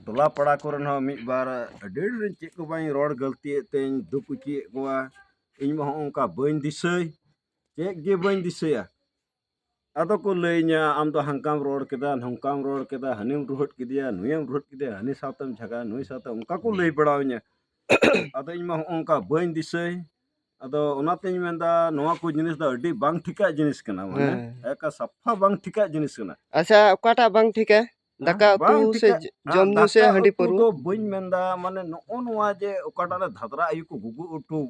टोला पड़ा कोरन हो मिट बार डेढ़ चेक को बाई रोड गलती तेन दुख चेक कोआ इन मह उनका बन दिसय चेक गे बन दिसया अदो को लैnya आम तो हंकाम रोड केदा हंकाम रोड केदा हनिम रुहट किदिया नुयम रुहट किदिया हनि सातम झगा नुय सातम उनका को लई बड़ावnya अदो इन मह उनका बन दिसय अदो ओनातेñ मेंदा नोवा को जिनिस दा अड्डी बांग ठिका जिनिस कना माने एका सफा बांग ठिका जिनिस कना अच्छा ओकाटा बांग ठिका दाका उतु से जम न्यू से हंडी परू तो बइन मेंदा माने नो नोवा जे ओकाटा रे धादरा आयु को गुगु उठू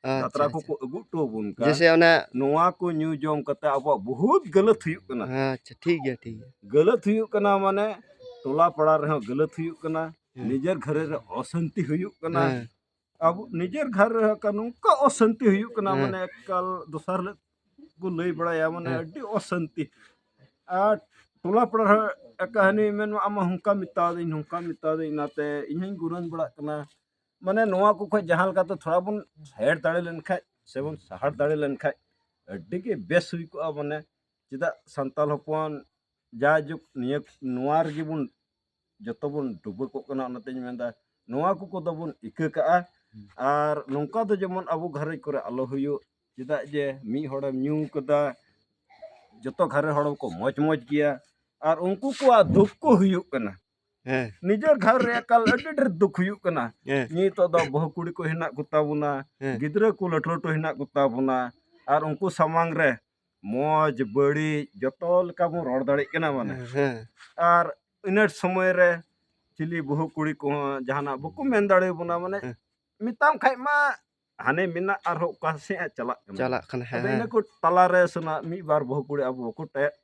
धादरा को अगु टो बुन का जैसे ओना नोवा को न्यू जम कते अब बहुत गलत हुयु कना अच्छा ठीक है गलत हुयु कना माने टोला पड़ा रे गलत हुयु कना निजर घरे रे अशांति हुयु कना अब निजर घर रे का नुका अशांति हुयु कना माने कल दोसर को लई बड़ाया माने अड्डी अशांति आ टोला पड़ा कहानी में आम हुंका मिता दे नाते इन्हीं गुरन बड़ा कना माने नोवा को खय जहां लगा तो थोड़ा बन हेड दाड़े लन खाय से बन सहार दाड़े लन खाय अड्डी के बेस हुई को माने चिदा संताल हपन जा जुग निय नोवा रे बन जतो बन डुबो को कना नाते मेंदा नोवा को दो बन इका का आर नोंका तो जेमन अबो घरे करे आलो हुयो चिदा जे मी होड़म न्यू कदा जतो घरे होड़ को मौज मौज किया और उनको को दुख को हुयु कना निजर घर रे कल अड्डी डर दुख हुयु कना नी तो द बहु कुड़ी को हिना गुता बुना गिद्रा को लटलटो हिना गुता बुना और उनको सामांग रे मौज बड़ी जतो लका बो रोड दाड़े कना माने और इनर समय रे चिली बहु कुड़ी को जहाना बको मेन दाड़े बुना माने मिताम खाय मा हाने मिना और कासे चला कना है को तला रे सुना मी बार बहु कुड़ी अब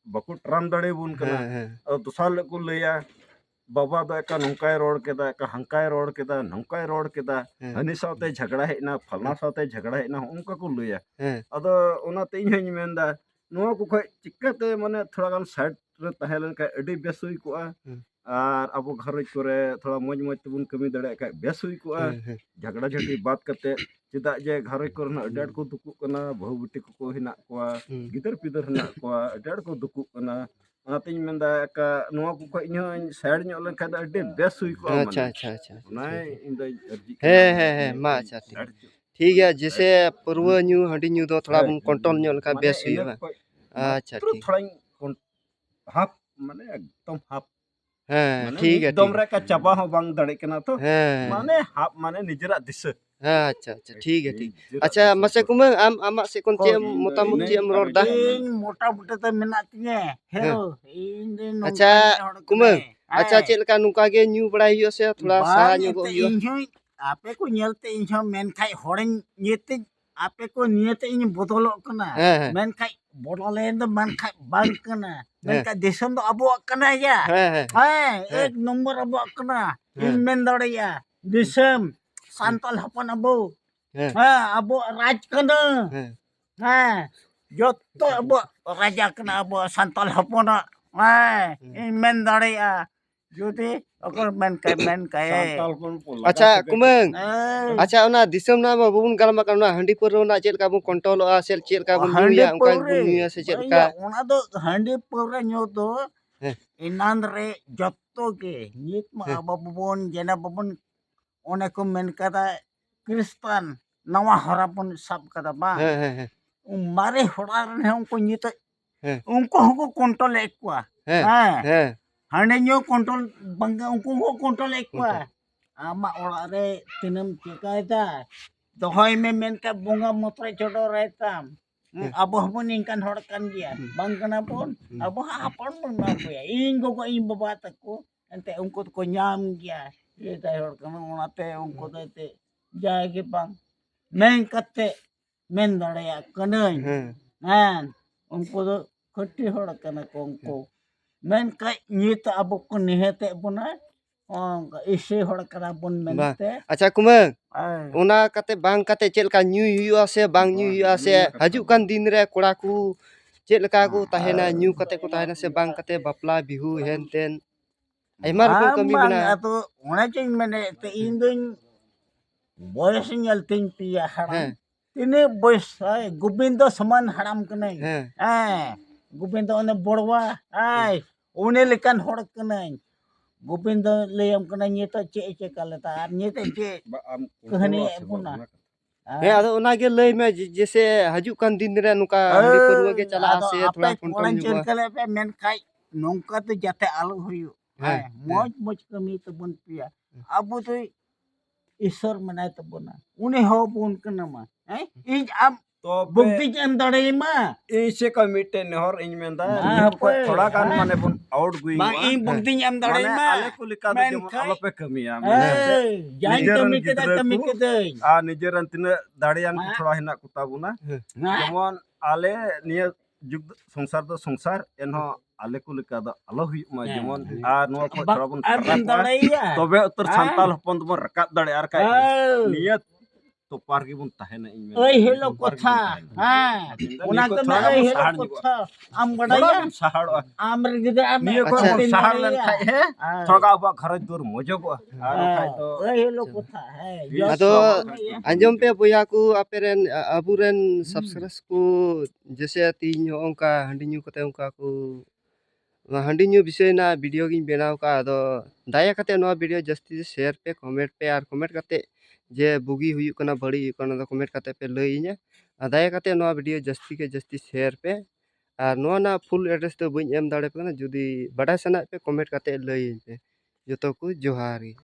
बको ट्राम दाड़े बुन कना और दूसरा को लैया बाबा दो एका नंकाय रोड केदा एका हंकाय रोड केदा नंकाय रोड केदा हनी साथे झगड़ा हेना फलना साथे झगड़ा हेना उनका को लैया अदो ओनाते इन हनी मेंदा नो को खय चिक्काते माने थोड़ा गान साइड रे तहेलन का अडी बेस हुई को और अब घर करे थोड़ा मौज मौज तबुन कमी दड़े का बेस हुई को झगड़ा झटी बात करते चिदा जे घर करना अडाड को दुकु कना बहु बेटी को हिना को गिदर पिदर हिना को अडाड को दुकु कना ओनाते मेंदा का नोवा को खय इन साइड ᱧᱚᱜ len kha अडी बेस हुई को अच्छा नाय इन द अर्जी है मा अच्छा ठीक है जैसे पूर्व न्यू हंडी न्यू दो थोड़ा बन कंट्रोल ᱧᱚᱜ लका बेस हुई अच्छा ठीक थोड़ा हाफ माने एकदम हाफ ठीक है एकदम रे का चाबा हो बांग दड़े कना तो माने हाफ माने निजरा दिस अच्छा ठीक है अच्छा मसे कुमंग आम आमा से कोन चे मोटा मोटी हम रोड दा मोटा मोटा तो मेना तिए हेरो इन दिन अच्छा कुमंग अच्छा चे लका नुका गे न्यू बड़ा हियो से थोड़ा सा न्यू गो हियो आपे को नेलते इन जो मेन खाय होड़न नियते आपे को नियते इन बदलो कना मेन खाय बदलेन तो मन खाय बांग कना मेन का देशम तो अबो कना या एक नंबर अबो कना इन मेन दड़या देशम संताल हपन अबो अबो राज कना जतो अबो राजा कना अबो संताल हपन इन मेन दड़या जुदी अगर मेन काय अच्छा कुमंग अच्छा ओना दिसम ना बबुन गलमा करना हंडी पर ना चेल का बु कंट्रोल आ सेल चेल का बु न्यूया उनका बु न्यूया से चेल का ओना दो हंडी पर न्यू दो इनान रे जत्तो के नित मा बबुन जेना बबुन ओने को मेन कदा क्रिस्तान नवा हरापन सब कदा बा मारे होड़ा रे उनको नित उनको कंट्रोल एकवा हाने न्यू कंट्रोल बंगा उनको को कंट्रोल एकवा आमा ओड़ा रे तिनम चिकायदा दोहय में मेन का बोंगा मोत्र चोडो रहता अब हबन इनकान हड़ कान गया बांग कना बोन अब आपन बन मापया इन गो इन बाबा तको एंते उनको को ᱧᱟᱢ गया ये ताय हड़ कना ओनाते उनको देते जाय के बांग मेन कते मेन दड़या कनई उनको दो खट्टी हड़ कना को मेन का नित अब को निहते बना इसे हड़ करा बन मेनते अच्छा कुमंग ओना कते बांग कते चेल का न्यू हुआ से बांग न्यू हुआ से हजू कान दिन रे कोड़ा को चेल का को ताहेना न्यू कते को ताहेना से बांग कते बापला बिहु हेनतेन आइमा रकम कमी बना तो ओना चेन माने ते इन दिन बयस नेलतिन पिया हराम तिने बयस गोविंद समान हराम कनै गोविंद ओने बड़वा आय ओने लेकान हड़ कनै गोविंद लैम कना नित चे चे कालता और नित चे am Kehani kontrol puna. ᱦᱮᱸ ᱟᱫᱚ ᱚᱱᱟᱜᱮ ᱞᱟᱹᱭ ᱢᱮ ᱡᱮᱥᱮ ᱦᱟᱡᱩᱜ ᱠᱟᱱ ᱫᱤᱱ ᱨᱮ ᱱᱚᱝᱠᱟ ᱦᱟᱺᱰᱤ ᱯᱟᱹᱨᱣᱟᱹ ᱜᱮ ᱪᱟᱞᱟᱜᱼᱟ ᱥᱮ ᱛᱷᱚᱲᱟ ᱠᱚᱱᱴᱨᱳᱞ ᱧᱚᱜᱚᱜᱼᱟ ᱪᱮᱞᱠᱟᱞᱮ पे मेन खाई नौका तो जाते आलो हुयु हाँ, है मौज मौज कमी तबन पिया अब तो ईश्वर मनाय तबना उन्हें हो बोन कनमा है इन अब तो बुद्धि एम दड़े मा इसे कमिटे नहर इन मेंदा मा निहर को हपे, थोड़ा गान हाँ। माने बुन आउट गोइंग bang ing बुद्धि एम दड़े माने मा आले को लिका दो मेन जेमन खाई आलो पे कमिया ए जान निजेरन कमी केदा गिदरा कमी को केदा आ निजेरन तिना दाड़ियान को मा। थोड़ा हिना कुता बुना ना जेमन आले निया जुग संसार दो संसार एनहो आले को लिका दो आलो हुई मा हाँ। जेमन आ नो को bang थोड़ा बुन अब फरक एम दड़े या तबे उत्तर हाँ। संताल हपन तुम रकात दड़े आर का ए नियत तो पार की बुन ताहेना इन में ओए हेलो कोथा हां उना निको को थोड़ा मैं बुन हेलो सहाड़ निको कोथा आम थोड़ा बड़ाया बुन सहाड़ आमर गिदे आम नियो को अच्छा। बुन सहाड़ लन खाई है हाँ। थोड़ा अब घर दूर मजो को आर खाई तो ओए हेलो कोथा है ये ᱟᱫᱚ सब ᱟᱸᱡᱚᱢ ᱯᱮ ᱵᱚᱭᱦᱟ ᱠᱚ ᱟᱯᱮᱨᱮᱱ ᱟᱵᱚᱨᱮᱱ ᱥᱟᱵᱥᱠᱨᱟᱭᱵ ᱠᱚ ᱡᱮᱥᱮ ᱛᱤᱦᱤᱧ ᱱᱚᱜ ᱚᱱᱠᱟ ᱦᱟᱺᱰᱤ ᱧᱩ ᱠᱟᱛᱮ ᱚᱱᱠᱟ ᱠᱚ ᱦᱟᱺᱰᱤ ᱧᱩ ᱵᱤᱥᱚᱭ ᱨᱮᱱᱟᱜ ᱵᱷᱤᱰᱤᱭᱳ ᱜᱤᱧ ᱵᱮᱱᱟᱣ ᱠᱟᱜᱼᱟ ᱟᱫᱚ ᱫᱟᱭᱟ ᱠᱟᱛᱮ ᱱᱚᱣᱟ ᱵᱷᱤᱰᱤᱭᱳ ᱡᱟᱹᱥᱛᱤ ᱥᱮᱭᱟᱨ ᱯᱮ ᱠᱚᱢᱮᱱᱴ ᱯᱮ ᱟᱨ ᱠᱚᱢᱮᱱᱴ ᱠᱟᱛᱮ ᱡᱮ ᱵᱩᱜᱤ ᱦᱩᱭᱩᱜ ᱠᱟᱱᱟ ᱵᱟᱹᱲᱤᱡ ᱦᱩᱭᱩᱜ ᱠᱟᱱᱟ ᱚᱱᱟ ᱫᱚ ᱠᱚᱢᱮᱱᱴ ᱠᱟᱛᱮ ᱯᱮ ᱞᱟᱹᱭ ᱤᱧᱟ ᱟᱨ ᱫᱟᱭᱟ ᱠᱟᱛᱮ ᱱᱚᱣᱟ ᱵᱷᱤᱰᱤᱭᱳ ᱡᱟᱹᱥᱛᱤ ke ᱡᱟᱹᱥᱛᱤ ᱥᱮᱭᱟᱨ ᱯᱮ ᱟᱨ ᱱᱚᱣᱟ ᱨᱮᱱᱟᱜ ᱯᱷᱩᱞ ᱮᱰᱨᱮᱥ ᱫᱚ ᱵᱟᱹᱧ ᱮᱢ ᱫᱟᱲᱮᱭᱟᱜ ᱠᱟᱱᱟ ᱡᱩᱫᱤ ᱵᱟᱰᱟᱭ ᱥᱟᱱᱟᱭᱮᱫ ᱯᱮ ᱠᱚᱢᱮᱱᱴ ᱠᱟᱛᱮ ᱞᱟᱹᱭ ᱤᱧ ᱯᱮ ᱡᱚᱛᱚ ᱠᱚ ᱡᱚᱦᱟᱨ ᱜᱮ